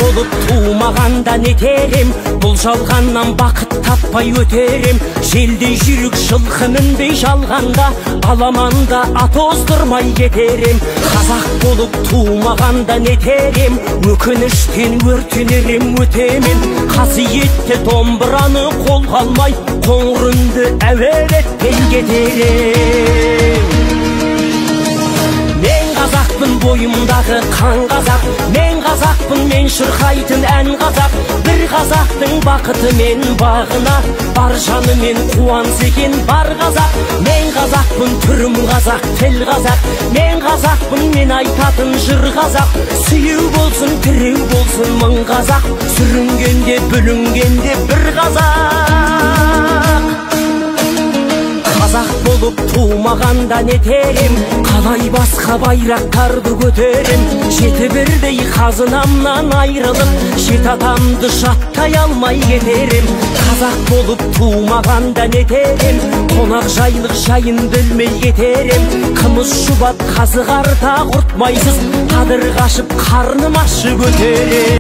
Болып туымағанда нетерем, бұл жалғаннан бақыт таппай өтерем. Желдей жүрік жылқы мінбей жалғанда, аламанда ат оздырмай кетерем. Қазақ болып туымағанда нетерем, өкініштен өртенерем өтемен. Қасиетті домбыраны қолға алмай, қоңыр үнді әуелетпен кетерем. Мен қазақпын, бойымдағы қан қазақ, мен қазақпын, мен шырқайтын ән қазақ. Бір қазақтың бақыты мен бағына, бар жаны мен қуанса екен бар қазақ. Мен қазақпын, түрім қазақ, тіл қазақ, мен қазақпын, мен айтатын жыр қазақ. Сүйеу болсын, тіреу болсын мың қазақ, сүрінгенде бүлінгенде бір қазақ. Қазақ болып туымағанда нетерем, қалай басқа байрақтарды көтерем. Жеті бірдей қазынамнан айрылып, жеті атамды жаттай алмай кетерем. Қазақ болып туымағанда нетерем, қонақ жайлық жайын білмей кетерем. Қымыз шұбат қазығарда құртмайсыз, қадыр қашып қарным ашып өтерем.